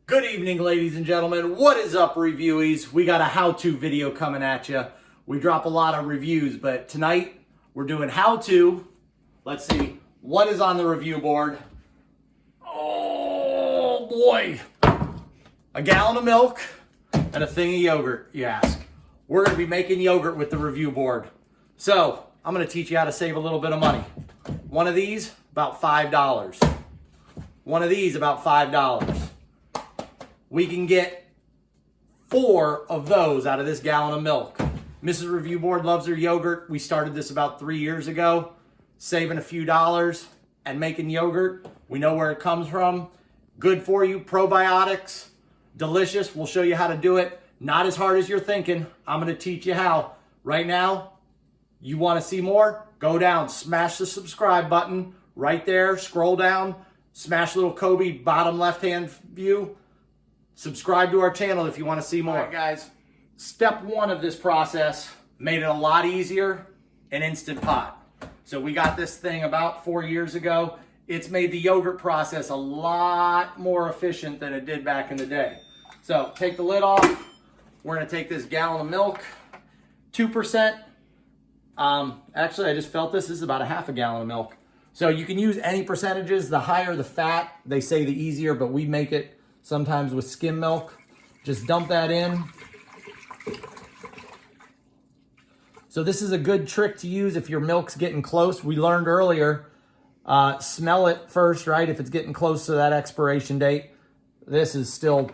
Good evening, ladies and gentlemen. What is up, reviewees? We got a how-to video coming at you. We drop a lot of reviews, but tonight we're doing how-to. Let's see, what is on the review board? Oh boy. A gallon of milk and a thing of yogurt, you ask. We're gonna be making yogurt with the review board. So, I'm gonna teach you how to save a little bit of money. One of these, about $5. One of these, about $5. We can get 4 of those out of this gallon of milk. Mrs. Review Board loves her yogurt. We started this about 3 years ago, saving a few dollars and making yogurt. We know where it comes from. Good for you, probiotics, delicious. We'll show you how to do it. Not as hard as you're thinking. I'm gonna teach you how. Right now, you wanna see more? Go down, smash the subscribe button right there, scroll down, smash little Kobe bottom left-hand view. Subscribe to our channel if you want to see more. All right, guys. Step 1 of this process made it a lot easier, an Instant Pot. So we got this thing about 4 years ago. It's made the yogurt process a lot more efficient than it did back in the day. So take the lid off. We're going to take this gallon of milk, 2%. Actually, I just felt this is about a half a gallon of milk. So you can use any percentages. The higher the fat, they say the easier, but we make it sometimes with skim milk. Just dump that in. So this is a good trick to use if your milk's getting close. We learned earlier, smell it first, right? If it's getting close to that expiration date. This is still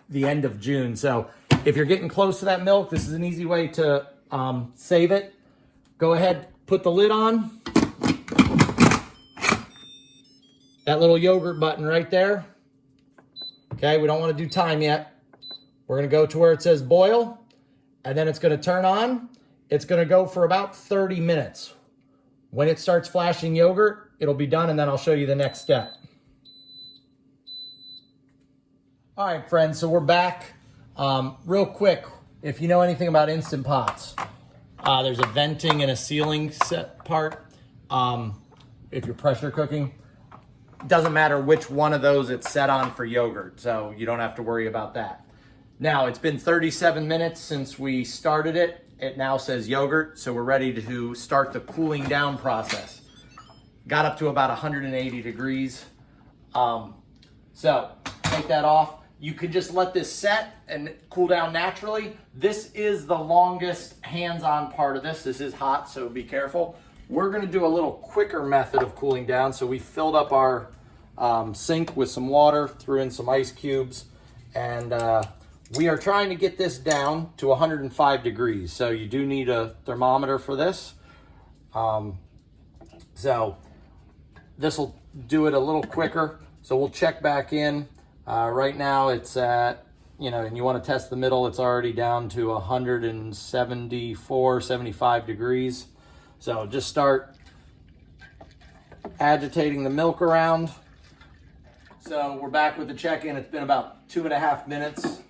the end of June. So if you're getting close to that milk, this is an easy way to save it. Go ahead, put the lid on. That little yogurt button right there. Okay, we don't want to do time yet. We're going to go to where it says boil, and then it's going to turn on. It's going to go for about 30 minutes. When it starts flashing yogurt, it'll be done, and then I'll show you the next step. All right, friends, so we're back. Real quick, if you know anything about Instant Pots, there's a venting and a sealing set part. If you're pressure cooking, doesn't matter which one of those it's set on for yogurt, so you don't have to worry about that. Now, it's been 37 minutes since we started it. It now says yogurt, so we're ready to start the cooling down process. Got up to about 180 degrees. So take that off. You can just let this set and cool down naturally. This is the longest hands-on part of this. This is hot, so be careful. We're gonna do a little quicker method of cooling down. So we filled up our sink with some water, threw in some ice cubes, and we are trying to get this down to 105 degrees. So you do need a thermometer for this. So this will do it a little quicker. So we'll check back in. Right now it's at, and you wanna test the middle, it's already down to 174, 75 degrees. So just start agitating the milk around. So we're back with the check-in. It's been about 2.5 minutes.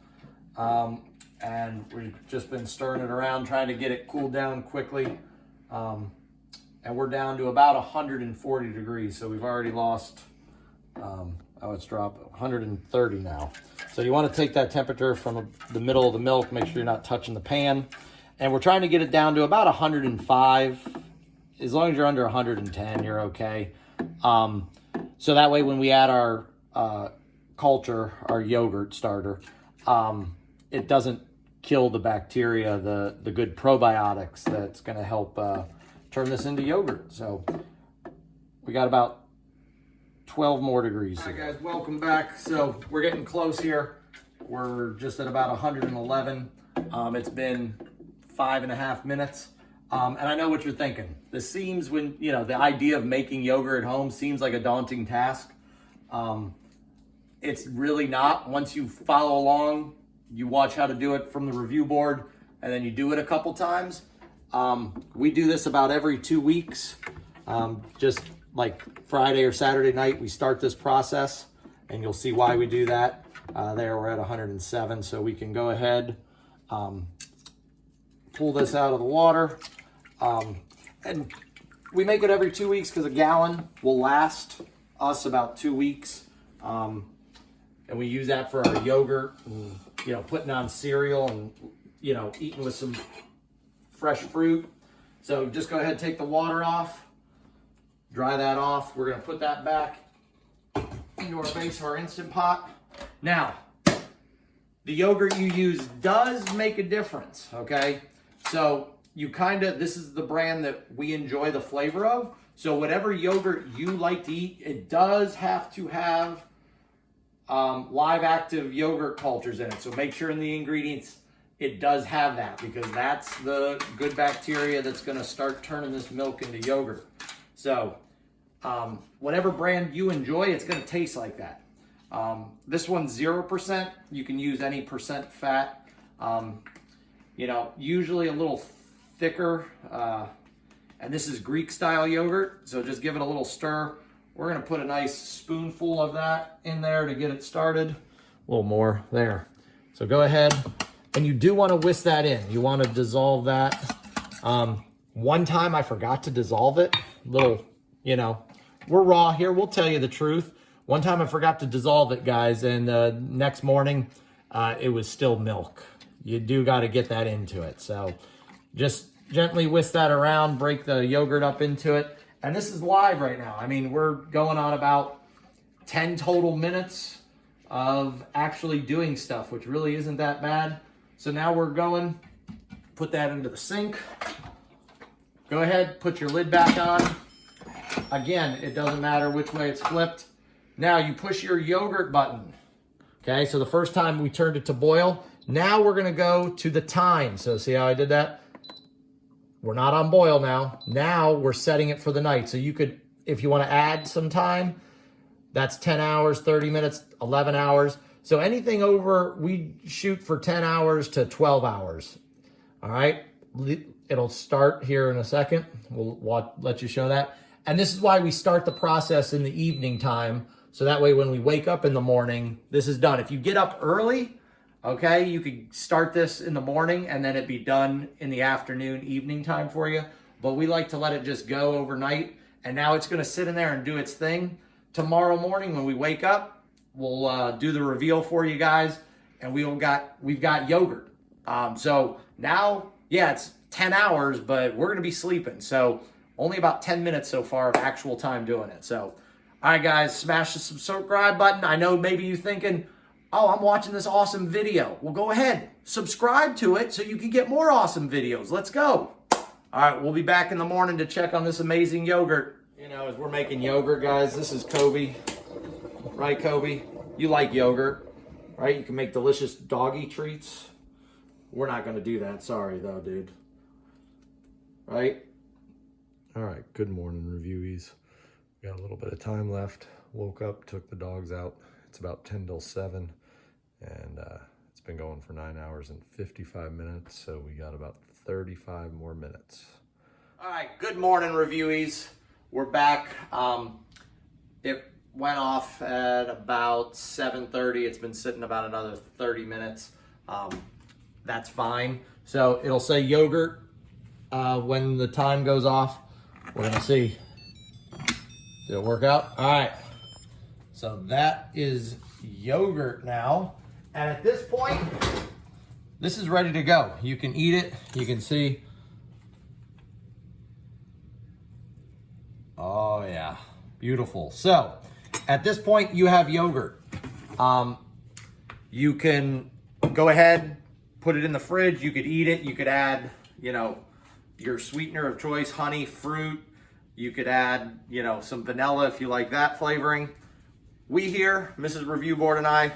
And we've just been stirring it around, trying to get it cooled down quickly. And we're down to about 140 degrees. So we've already lost, it's dropped 130 now. So you want to take that temperature from the middle of the milk, make sure you're not touching the pan. And we're trying to get it down to about 105. As long as you're under 110, you're okay. So that way when we add our culture, our yogurt starter, it doesn't kill the bacteria, the good probiotics that's going to help turn this into yogurt. So we got about 12 more degrees. All right, guys, welcome back. So we're getting close here. We're just at about 111. It's been 5.5 minutes. And I know what you're thinking. This seems the idea of making yogurt at home seems like a daunting task. It's really not. Once you follow along, you watch how to do it from the review board, and then you do it a couple times. We do this about every 2 weeks. Just like Friday or Saturday night, we start this process, and you'll see why we do that. There we're at 107, so we can go ahead, pull this out of the water. And we make it every 2 weeks because a gallon will last us about 2 weeks. and we use that for our yogurt, and, you know, putting on cereal and, you know, eating with some fresh fruit. So just go ahead and take the water off, dry that off. We're gonna put that back into our base of our Instant Pot. Now, the yogurt you use does make a difference, okay? So you this is the brand that we enjoy the flavor of. So whatever yogurt you like to eat, it does have to have live active yogurt cultures in it. So make sure in the ingredients it does have that, because that's the good bacteria that's gonna start turning this milk into yogurt. So whatever brand you enjoy, it's gonna taste like that. This one's 0%. You can use any percent fat. You know, usually a little thicker. And this is Greek style yogurt. So just give it a little stir. We're gonna put a nice spoonful of that in there to get it started. A little more there. So go ahead, and you do wanna whisk that in. You wanna dissolve that. One time I forgot to dissolve it. Little, you know, we're raw here, we'll tell you the truth. One time I forgot to dissolve it, guys, and next morning it was still milk. You do got to get that into it. So just gently whisk that around, break the yogurt up into it. And this is live right now. I mean, we're going on about 10 total minutes of actually doing stuff, which really isn't that bad. So now we're going, put that into the sink. Go ahead, put your lid back on. Again, it doesn't matter which way it's flipped. Now you push your yogurt button. Okay, so the first time we turned it to boil. Now we're gonna go to the time. So see how I did that? We're not on boil now. Now we're setting it for the night. So you could, if you wanna add some time, that's 10 hours, 30 minutes, 11 hours. So anything over, we shoot for 10 hours to 12 hours. All right, it'll start here in a second. We'll let you show that. And this is why we start the process in the evening time. So that way when we wake up in the morning, this is done. If you get up early, okay, you could start this in the morning and then it'd be done in the afternoon, evening time for you. But we like to let it just go overnight. And now it's gonna sit in there and do its thing. Tomorrow morning when we wake up, we'll do the reveal for you guys, and we've got yogurt. So now, yeah, it's 10 hours, but we're gonna be sleeping. So only about 10 minutes so far of actual time doing it. So, all right, guys, smash the subscribe button. I know maybe you're thinking, oh, I'm watching this awesome video. Well, go ahead, subscribe to it so you can get more awesome videos. Let's go. All right, we'll be back in the morning to check on this amazing yogurt. You know, as we're making yogurt, guys, this is Kobe. Right, Kobe? You like yogurt, right? You can make delicious doggy treats. We're not gonna do that. Sorry, though, dude. Right? All right, good morning, reviewees. We got a little bit of time left. Woke up, took the dogs out. It's about 10 till 7, and it's been going for 9 hours and 55 minutes, so we got about 35 more minutes. All right, good morning, reviewees. We're back. It went off at about 7:30. It's been sitting about another 30 minutes. That's fine. So it'll say yogurt when the time goes off. We're gonna see. Did it work out? All right. So that is yogurt now. And at this point, this is ready to go. You can eat it. You can see. Oh yeah, beautiful. So at this point, you have yogurt. You can go ahead, put it in the fridge. You could eat it. You could add, you know, your sweetener of choice, honey, fruit. You could add, you know, some vanilla if you like that flavoring. We here, Mrs. Review Board and I,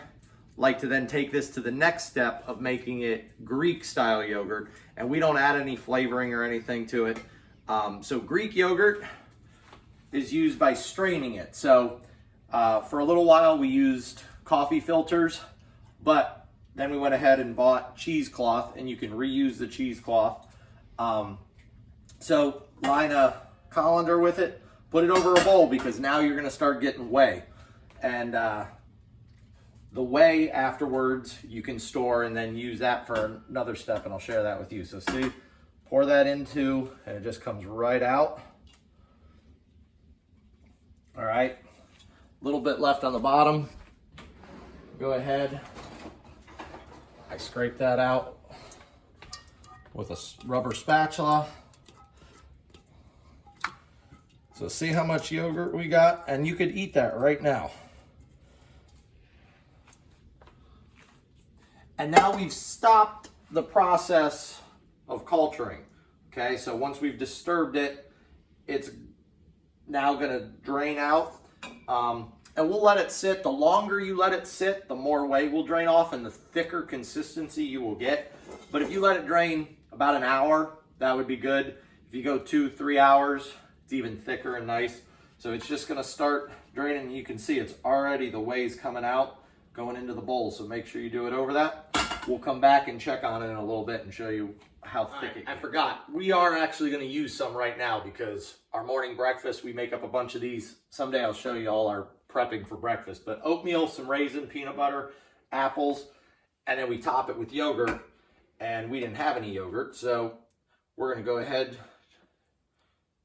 like to then take this to the next step of making it Greek style yogurt, and we don't add any flavoring or anything to it. So Greek yogurt is used by straining it. So for a little while we used coffee filters, but then we went ahead and bought cheesecloth, and you can reuse the cheesecloth. So line a colander with it, put it over a bowl, because now you're gonna start getting whey. And the whey afterwards you can store and then use that for another step, and I'll share that with you. So see, pour that into, and it just comes right out. All right, a little bit left on the bottom. go ahead, I scrape that out with a rubber spatula. So see how much yogurt we got? And you could eat that right now. And now we've stopped the process of culturing. Okay, so once we've disturbed it, it's now gonna drain out. And we'll let it sit. The longer you let it sit, the more whey will drain off and the thicker consistency you will get. But if you let it drain about an hour, that would be good. If you go 2-3 hours, it's even thicker and nice. So it's just gonna start draining. You can see it's already, the whey's coming out, going into the bowl. So make sure you do it over that. We'll come back and check on it in a little bit and show you how thick it is. I forgot, we are actually gonna use some right now because our morning breakfast, we make up a bunch of these. Someday I'll show you all our prepping for breakfast, but oatmeal, some raisin, peanut butter, apples, and then we top it with yogurt, and we didn't have any yogurt, so we're gonna go ahead,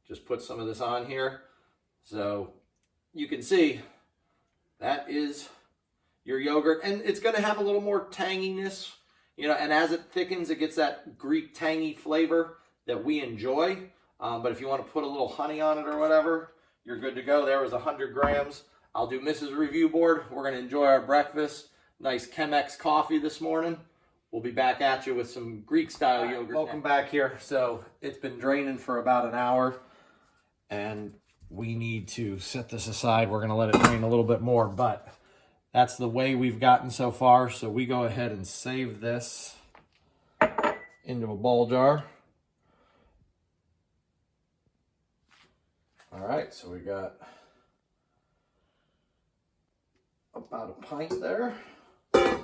just put some of this on here. So you can see that is your yogurt, and it's gonna have a little more tanginess, you know, and as it thickens, it gets that Greek tangy flavor that we enjoy. But if you want to put a little honey on it or whatever, you're good to go. There was 100 grams. I'll do Mrs. Review Board. We're going to enjoy our breakfast. Nice Chemex coffee this morning. We'll be back at you with some Greek style yogurt. Welcome back here. So it's been draining for about an hour, and we need to set this aside. We're going to let it drain a little bit more, but that's the way we've gotten so far. So we go ahead and save this into a bowl jar. All right, so we got about a pint there. And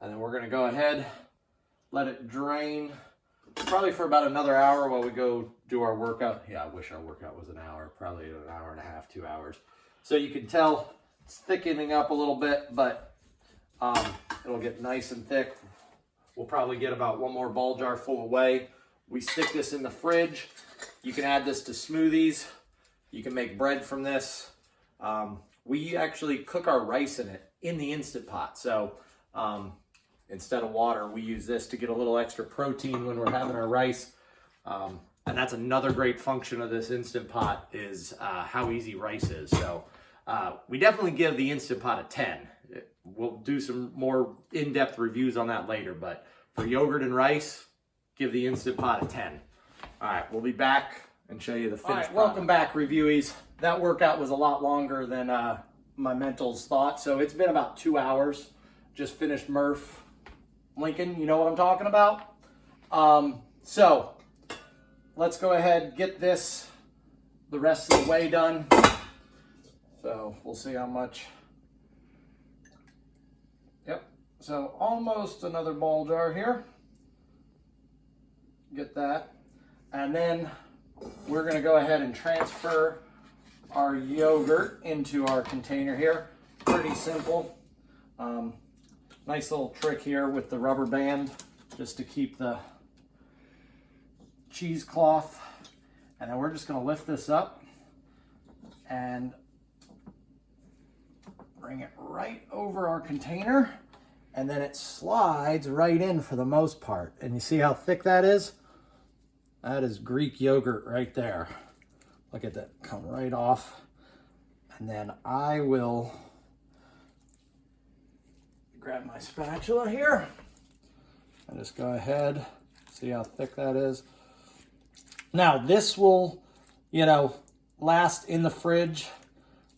then we're gonna go ahead, let it drain probably for about another hour while we go do our workout. Yeah, I wish our workout was an hour, probably an hour and a half, 2 hours. So you can tell it's thickening up a little bit, but it'll get nice and thick. We'll probably get about one more bowl jar full of whey. We stick this in the fridge. You can add this to smoothies. You can make bread from this. We actually cook our rice in it in the Instant Pot. So instead of water, we use this to get a little extra protein when we're having our rice. And that's another great function of this Instant Pot is how easy rice is. So we definitely give the Instant Pot a 10. We'll do some more in-depth reviews on that later, but for yogurt and rice, give the Instant Pot a 10. All right, we'll be back and show you the finished product. Welcome back, reviewees. That workout was a lot longer than my mentals thought. So it's been about 2 hours. Just finished Murph Lincoln, you know what I'm talking about? So let's go ahead, get this, the rest of the way done. So we'll see how much. Yep, so almost another bowl jar here. Get that. And then we're gonna go ahead and transfer our yogurt into our container here. Pretty simple. Nice little trick here with the rubber band just to keep the cheesecloth. And then we're just gonna lift this up and bring it right over our container. And then it slides right in for the most part. And you see how thick that is? That is Greek yogurt right there. Look at that, come right off. And then I will grab my spatula here and just go ahead, see how thick that is. Now this will, you know, last in the fridge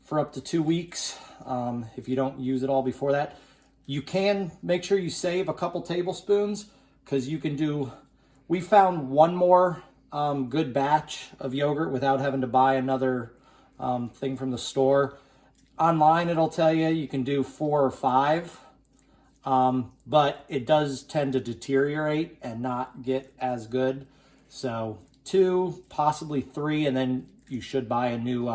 for up to 2 weeks if you don't use it all before that. You can make sure you save a couple tablespoons because you can do, we found one more good batch of yogurt without having to buy another thing from the store. Online, it'll tell you you can do 4 or 5, but it does tend to deteriorate and not get as good. So 2, possibly 3, and then you should buy a new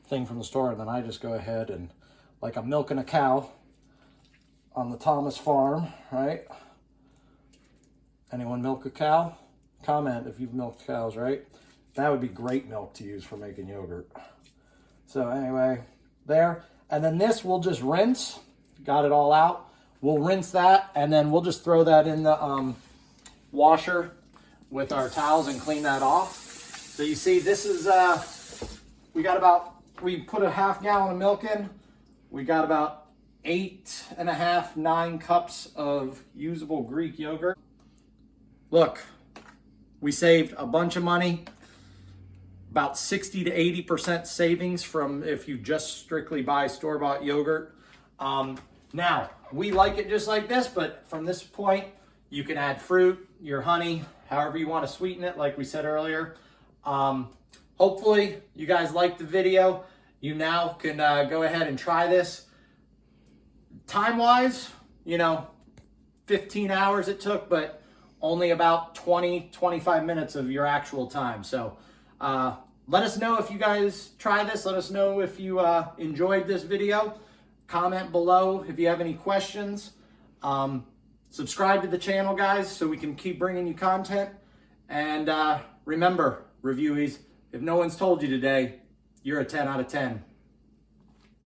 thing from the store. And then I just go ahead and, like I'm milking a cow on the Thomas farm, right? Anyone milk a cow? Comment if you've milked cows, right? That would be great milk to use for making yogurt. So anyway, there. And then this we'll just rinse. Got it all out. We'll rinse that, and then we'll just throw that in the washer with our towels and clean that off. So you see, this is, we put a half gallon of milk in. We got about 8.5, 9 cups of usable Greek yogurt. Look, we saved a bunch of money, about 60 to 80% savings from if you just strictly buy store-bought yogurt. Now, we like it just like this, but from this point, you can add fruit, your honey, however you want to sweeten it, like we said earlier. Hopefully, you guys liked the video. You now can go ahead and try this. Time-wise, 15 hours it took, but only about 20, 25 minutes of your actual time. So let us know if you guys try this. Let us know if you enjoyed this video. Comment below if you have any questions. Subscribe to the channel, guys, so we can keep bringing you content. And remember, reviewees, if no one's told you today, you're a 10 out of 10.